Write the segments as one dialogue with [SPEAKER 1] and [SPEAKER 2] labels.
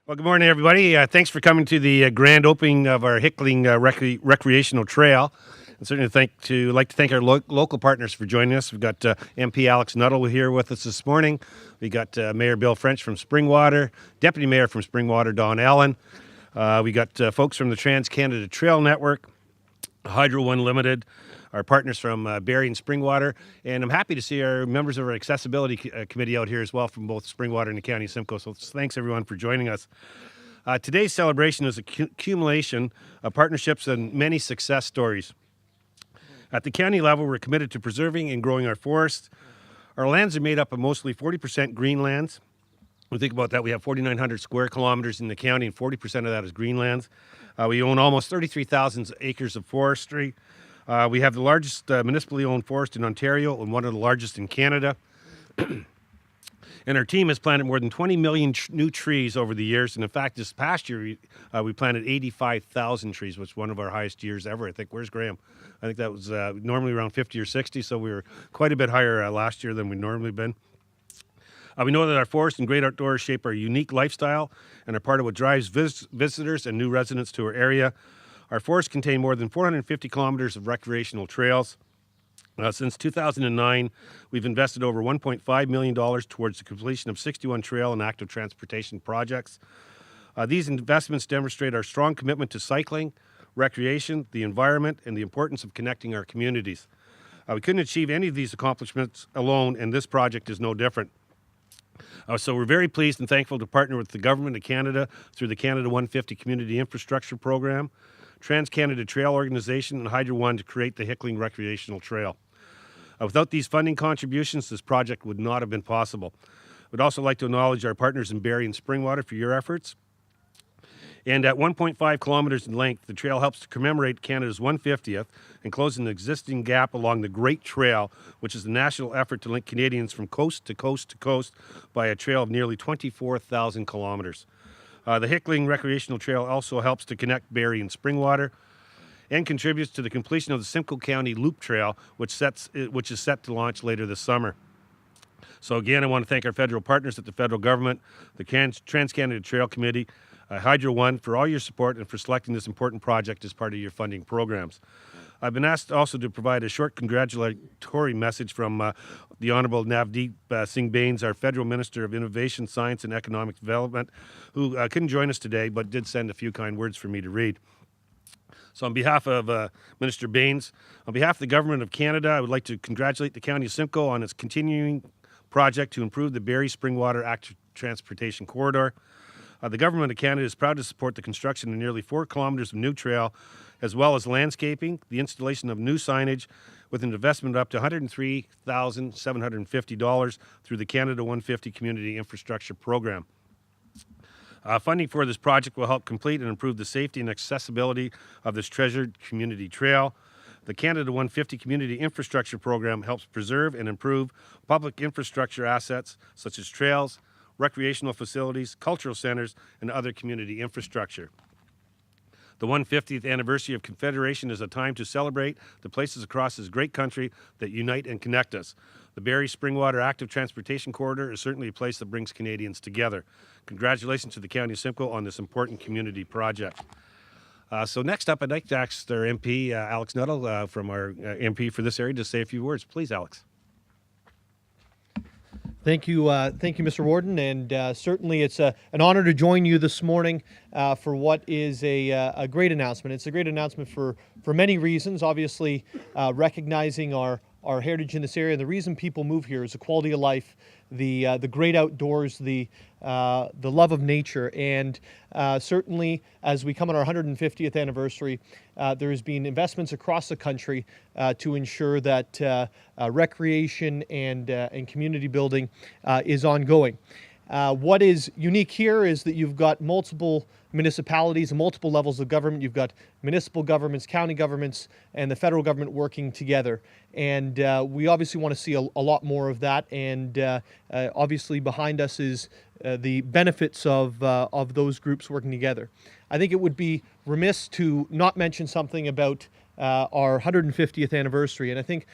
[SPEAKER 1] Well, good morning, everybody. Thanks for coming to the grand opening of our Hickling Recreational Trail. And certainly like to thank our local partners for joining us. We've got MP Alex Nuttall here with us this morning. We got Mayor Bill French from Springwater, Deputy Mayor from Springwater, Don Allen. We got folks from the Trans-Canada Trail Network, Hydro One Limited, our partners from Barrie and Springwater, and I'm happy to see our members of our accessibility committee out here as well from both Springwater and the County of Simcoe. So thanks everyone for joining us. Today's celebration is a accumulation of partnerships and many success stories. At the county level, we're committed to preserving and growing our forests. Our lands are made up of mostly 40% green lands. When we think about that, we have 4,900 square kilometers in the county, and 40% of that is greenlands. We own almost 33,000 acres of forestry. We have the largest municipally owned forest in Ontario and one of the largest in Canada. And our team has planted more than 20 million new trees over the years. And in fact, this past year, we planted 85,000 trees, which is one of our highest years ever. I think, where's Graham? I think that was normally around 50 or 60, so we were quite a bit higher last year than we've normally been. We know that our forests and great outdoors shape our unique lifestyle and are part of what drives visitors and new residents to our area. Our forests contain more than 450 kilometers of recreational trails. Since 2009, we've invested over $1.5 million towards the completion of 61 trail and active transportation projects. These investments demonstrate our strong commitment to cycling, recreation, the environment, and the importance of connecting our communities. We couldn't achieve any of these accomplishments alone, and this project is no different. So we're very pleased and thankful to partner with the Government of Canada through the Canada 150 Community Infrastructure Program, Trans-Canada Trail Organization, and Hydro One to create the Hickling Recreational Trail. Without these funding contributions, this project would not have been possible. We'd also like to acknowledge our partners in Barrie and Springwater for your efforts. And at 1.5 kilometers in length, the trail helps to commemorate Canada's 150th and close an existing gap along the Great Trail, which is a national effort to link Canadians from coast to coast to coast by a trail of nearly 24,000 kilometers. The Hickling Recreational Trail also helps to connect Barrie and Springwater and contributes to the completion of the Simcoe County Loop Trail, which is set to launch later this summer. So again, I want to thank our federal partners at the federal government, the Trans-Canada Trail Committee, Hydro One for all your support and for selecting this important project as part of your funding programs. I've been asked also to provide a short congratulatory message from the Honourable Navdeep Singh Bains, our Federal Minister of Innovation, Science and Economic Development, who couldn't join us today but did send a few kind words for me to read. So on behalf of Minister Bains, on behalf of the Government of Canada, I would like to congratulate the County of Simcoe on its continuing project to improve the Barrie-Springwater Active Transportation Corridor. The Government of Canada is proud to support the construction of nearly 4 kilometers of new trail, as well as landscaping, the installation of new signage, with an investment of up to $103,750 through the Canada 150 Community Infrastructure Program. Funding for this project will help complete and improve the safety and accessibility of this treasured community trail. The Canada 150 Community Infrastructure Program helps preserve and improve public infrastructure assets such as trails, recreational facilities, cultural centers, and other community infrastructure. The 150th anniversary of Confederation is a time to celebrate the places across this great country that unite and connect us. The Barrie-Springwater Active Transportation Corridor is certainly a place that brings Canadians together. Congratulations to the County of Simcoe on this important community project. So next up, I'd like to ask our MP, Alex Nuttall, from our MP for this area, to say a few words. Please, Alex.
[SPEAKER 2] Thank you, Mr. Warden, and certainly it's an honor to join you this morning for what is a great announcement. It's a great announcement for many reasons. Obviously, recognizing our heritage in this area. The reason people move here is the quality of life, the great outdoors, the love of nature, and certainly as we come on our 150th anniversary, there has been investments across the country to ensure that recreation and community building is ongoing. What is unique here is that you've got multiple municipalities and multiple levels of government. You've got municipal governments, county governments, and the federal government working together. And we obviously want to see a lot more of that. And obviously behind us is the benefits of those groups working together. I think it would be remiss to not mention something about our 150th anniversary. And I think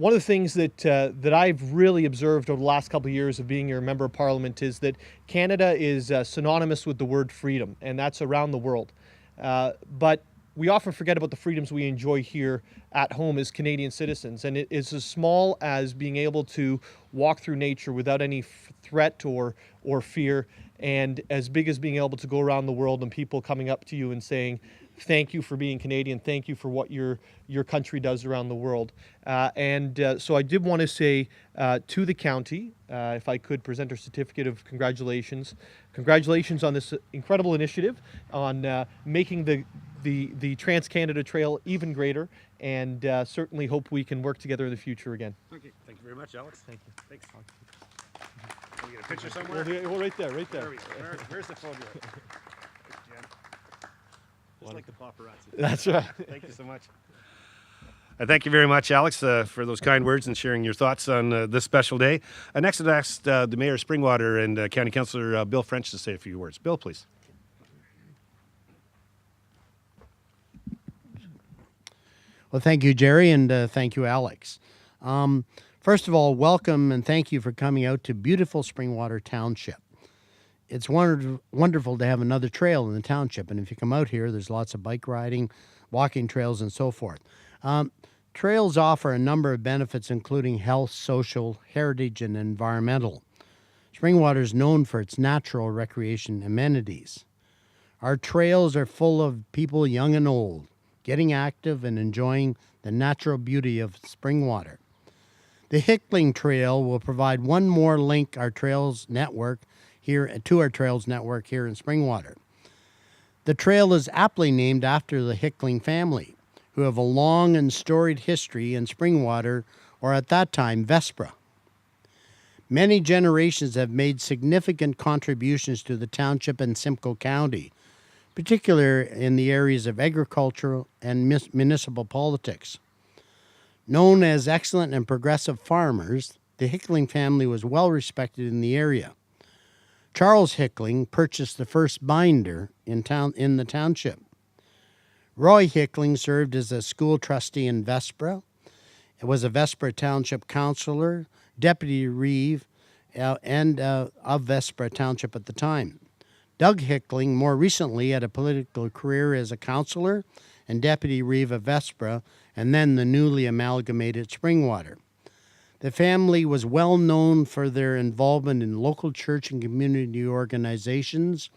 [SPEAKER 2] one of the things that I've really observed over the last couple of years of being your member of parliament is that Canada is synonymous with the word freedom, and that's around the world. But we often forget about the freedoms we enjoy here at home as Canadian citizens, and it is as small as being able to walk through nature without any threat or fear, and as big as being able to go around the world and people coming up to you and saying, thank you for being Canadian, thank you for what your country does around the world. So I did want to say to the county, if I could present a certificate of congratulations. Congratulations on this incredible initiative, on making the Trans-Canada Trail even greater, and certainly hope we can work together in the future again.
[SPEAKER 1] Okay. Thank you very much, Alex.
[SPEAKER 2] Thank you.
[SPEAKER 1] Thanks. Can we get a picture somewhere?
[SPEAKER 2] Well, right there, right there.
[SPEAKER 1] Where's the photo? Just like the paparazzi.
[SPEAKER 2] That's right.
[SPEAKER 1] Thank you so much. Thank you very much, Alex, for those kind words and sharing your thoughts on this special day. Next, I'd ask the Mayor of Springwater and County Councillor Bill French to say a few words. Bill, please.
[SPEAKER 3] Well, thank you, Jerry, and thank you, Alex. First of all, welcome and thank you for coming out to beautiful Springwater Township. It's wonderful to have another trail in the township, and if you come out here, there's lots of bike riding, walking trails, and so forth. Trails offer a number of benefits, including health, social, heritage, and environmental. Springwater is known for its natural recreation amenities. Our trails are full of people young and old, getting active and enjoying the natural beauty of Springwater. The Hickling Trail will provide one more link to our trails network here in Springwater. The trail is aptly named after the Hickling family, who have a long and storied history in Springwater, or at that time, Vespra. Many generations have made significant contributions to the township and Simcoe County, particularly in the areas of agricultural and municipal politics. Known as excellent and progressive farmers, the Hickling family was well respected in the area. Charles Hickling purchased the first binder in the township. Roy Hickling served as a school trustee in Vespra. It was a Vespra Township councillor, deputy reeve, of Vespra Township at the time. Doug Hickling more recently had a political career as a councillor and deputy reeve of Vespra, and then the newly amalgamated Springwater. The family was well known for their involvement in local church and community organizations,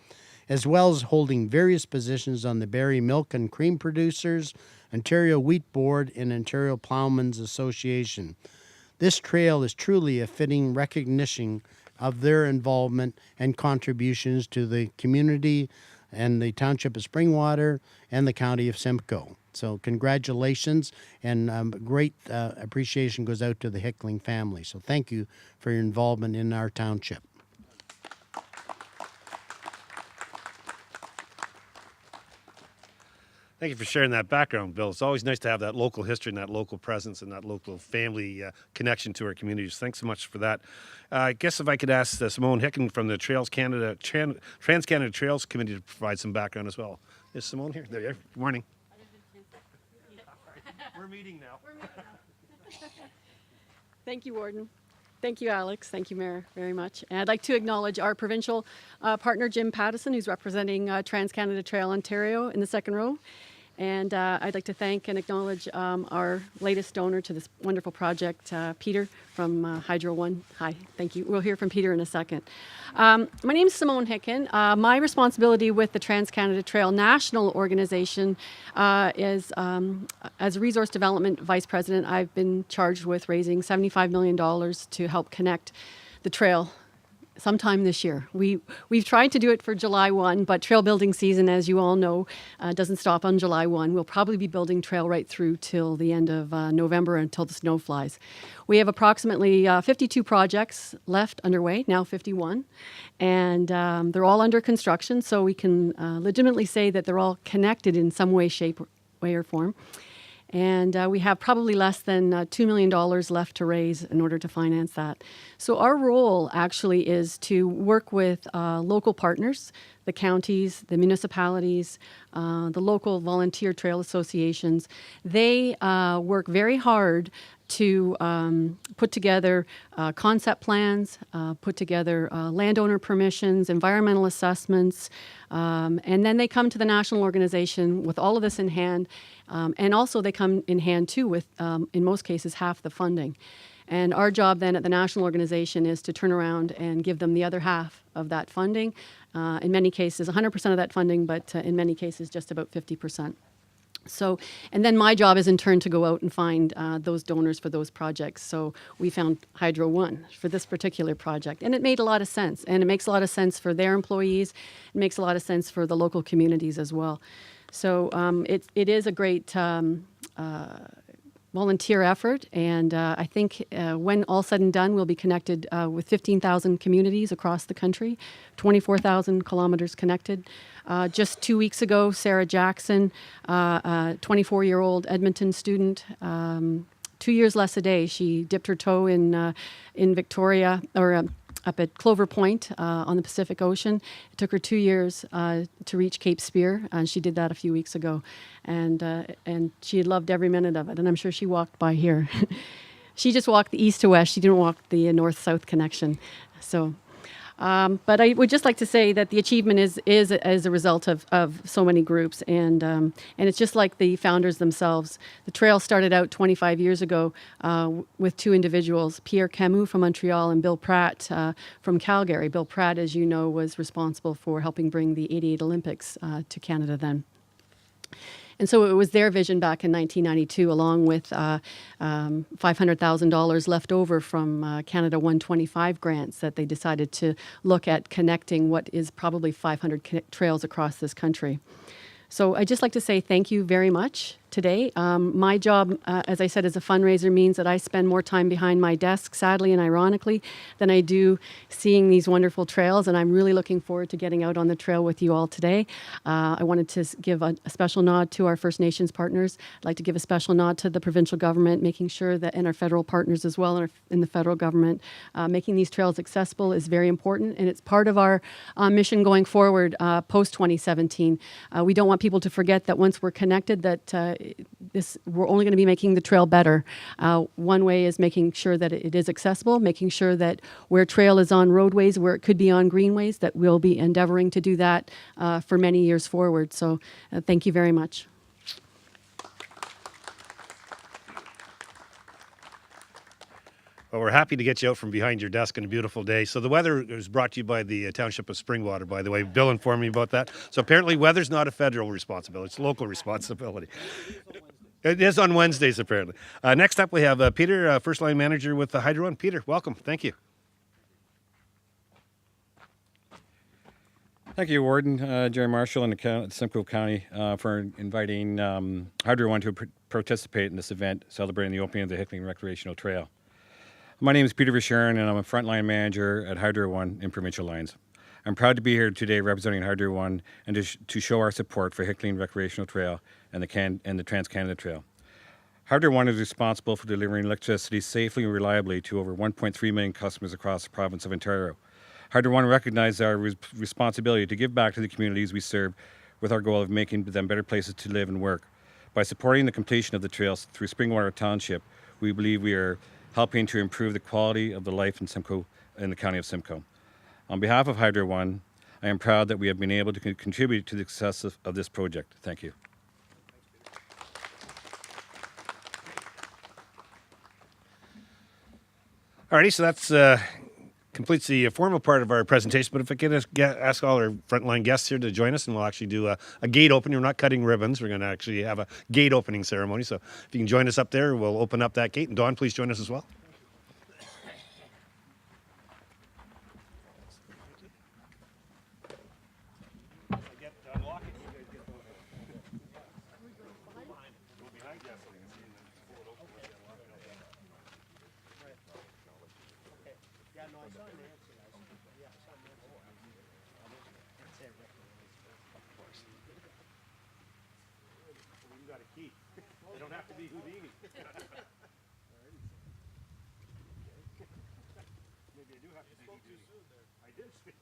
[SPEAKER 3] as well as holding various positions on the Barrie Milk and Cream Producers, Ontario Wheat Board, and Ontario Ploughmen's Association. This trail is truly a fitting recognition of their involvement and contributions to the community and the township of Springwater and the county of Simcoe. So congratulations, and great appreciation goes out to the Hickling family. So thank you for your involvement in our township.
[SPEAKER 1] Thank you for sharing that background, Bill. It's always nice to have that local history and that local presence and that local family connection to our communities. Thanks so much for that. I guess if I could ask Simone Hickman from the Trans-Canada Trails Committee to provide some background as well. Is Simone here? There you are. Good morning. We're meeting now.
[SPEAKER 4] Thank you, Warden. Thank you, Alex. Thank you, Mayor, very much. And I'd like to acknowledge our provincial partner, Jim Pattison, who's representing Trans-Canada Trail Ontario in the second row. And I'd like to thank and acknowledge our latest donor to this wonderful project, Peter from Hydro One. Hi, thank you. We'll hear from Peter in a second. My name is Simone Hickman. My responsibility with the Trans-Canada Trail National Organization is as a Resource Development Vice President. I've been charged with raising $75 million to help connect the trail sometime this year. We've tried to do it for July 1, but trail building season, as you all know, doesn't stop on July 1. We'll probably be building trail right through till the end of November, until the snow flies. We have approximately 52 projects left underway, now 51, and they're all under construction, so we can legitimately say that they're all connected in some way, shape, way, or form. And we have probably less than $2 million left to raise in order to finance that. So our role actually is to work with local partners the counties, the municipalities, the local volunteer trail associations. They work very hard to put together concept plans, put together landowner permissions, environmental assessments, and then they come to the national organization with all of this in hand. And also they come in hand too with, in most cases, half the funding. And our job then at the national organization is to turn around and give them the other half of that funding. In many cases, 100% of that funding, but in many cases, just about 50%. So, and then my job is in turn to go out and find those donors for those projects. So we found Hydro One for this particular project, and it made a lot of sense. And it makes a lot of sense for their employees. It makes a lot of sense for the local communities as well. So it is a great volunteer effort, and I think when all said and done, we'll be connected with 15,000 communities across the country, 24,000 kilometers connected. Just 2 weeks ago, Sarah Jackson, a 24-year-old Edmonton student, 2 years less a day, she dipped her toe in Victoria, or up at Clover Point on the Pacific Ocean. It took her 2 years to reach Cape Spear, and she did that a few weeks ago. And she loved every minute of it, and I'm sure she walked by here. She just walked the east to west. She didn't walk the north-south connection. So, but I would just like to say that the achievement is as a result of so many groups, and it's just like the founders themselves. The trail started out 25 years ago with two individuals, Pierre Camus from Montreal and Bill Pratt from Calgary. Bill Pratt, as you know, was responsible for helping bring the '88 Olympics to Canada then. And so it was their vision back in 1992, along with $500,000 left over from Canada 125 grants, that they decided to look at connecting what is probably 500 trails across this country. So I'd just like to say thank you very much today. My job, as I said, as a fundraiser means that I spend more time behind my desk, sadly and ironically, than I do seeing these wonderful trails, and I'm really looking forward to getting out on the trail with you all today. I wanted to give a special nod to our First Nations partners. I'd like to give a special nod to the provincial government, making sure that, and our federal partners as well in the federal government, making these trails accessible is very important, and it's part of our mission going forward post-2017. We don't want people to forget that once we're connected, that we're only going to be making the trail better. One way is making sure that it is accessible, making sure that where trail is on roadways, where it could be on greenways, that we'll be endeavoring to do that for many years forward. So thank you very much.
[SPEAKER 1] Well, we're happy to get you out from behind your desk on a beautiful day. So the weather is brought to you by the Township of Springwater, by the way. Bill informed me about that. So apparently weather's not a federal responsibility. It's a local responsibility. It is on Wednesdays, apparently. Next up, we have Peter, First Line Manager with the Hydro One. Peter, welcome. Thank you.
[SPEAKER 5] Thank you, Warden Jerry Marshall and the Simcoe County for inviting Hydro One to participate in this event celebrating the opening of the Hickling Recreational Trail. My name is Peter Visharan, and I'm a frontline manager at Hydro One in Provincial Lines. I'm proud to be here today representing Hydro One and to show our support for Hickling Recreational Trail and the Trans-Canada Trail. Hydro One is responsible for delivering electricity safely and reliably to over 1.3 million customers across the province of Ontario. Hydro One recognizes our responsibility to give back to the communities we serve with our goal of making them better places to live and work. By supporting the completion of the trails through Springwater Township, we believe we are helping to improve the quality of the life in Simcoe, in the county of Simcoe. On behalf of Hydro One, I am proud that we have been able to contribute to the success of this project. Thank you.
[SPEAKER 1] Alrighty, so that's completes the formal part of our presentation. But if I could ask all our frontline guests here to join us, and we'll actually do a gate opening. We're not cutting ribbons. We're going to actually have a gate opening ceremony. So if you can join us up there, we'll open up that gate. And Dawn, please join us as well. They don't have to be Houdini. Maybe I do have to be Houdini. I did speak.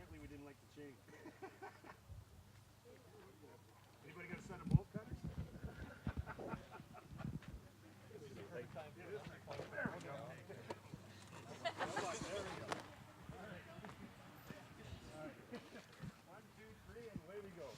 [SPEAKER 1] Apparently we didn't like the chain. Anybody got a set of bolt cutters? One, two, three, and away we go.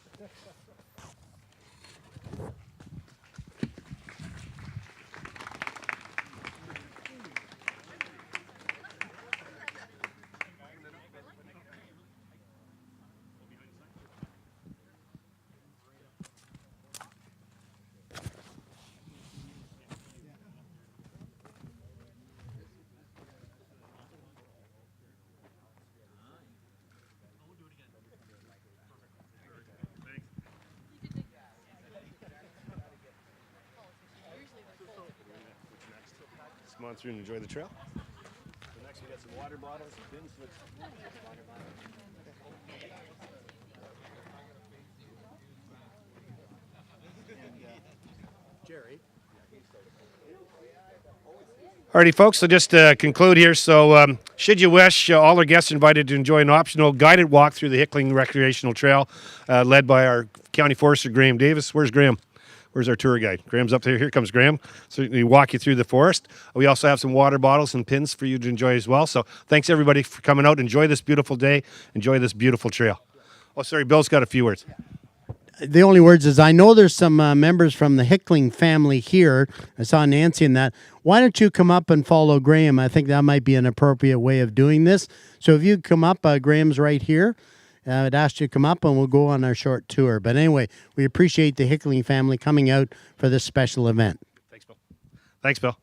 [SPEAKER 1] Come on through and enjoy the trail. So next we got some water bottles and bins.
[SPEAKER 3] Jerry.
[SPEAKER 1] Alrighty, folks, so just to conclude here, so should you wish, all our guests are invited to enjoy an optional guided walk through the Hickling Recreational Trail, led by our County Forester, Graham Davis. Where's Graham? Where's our tour guide? Graham's up there. Here comes Graham. So we walk you through the forest. We also have some water bottles and pins for you to enjoy as well. So thanks, everybody, for coming out. Enjoy this beautiful day. Enjoy this beautiful trail. Oh, sorry, Bill's got a few words.
[SPEAKER 3] The only words is I know there's some members from the Hickling family here. I saw Nancy in that. Why don't you come up and follow Graham? I think that might be an appropriate way of doing this. So if you come up, Graham's right here. I'd ask you to come up and we'll go on our short tour. But anyway, we appreciate the Hickling family coming out for this special event.
[SPEAKER 1] Thanks, Bill. Thanks, Bill.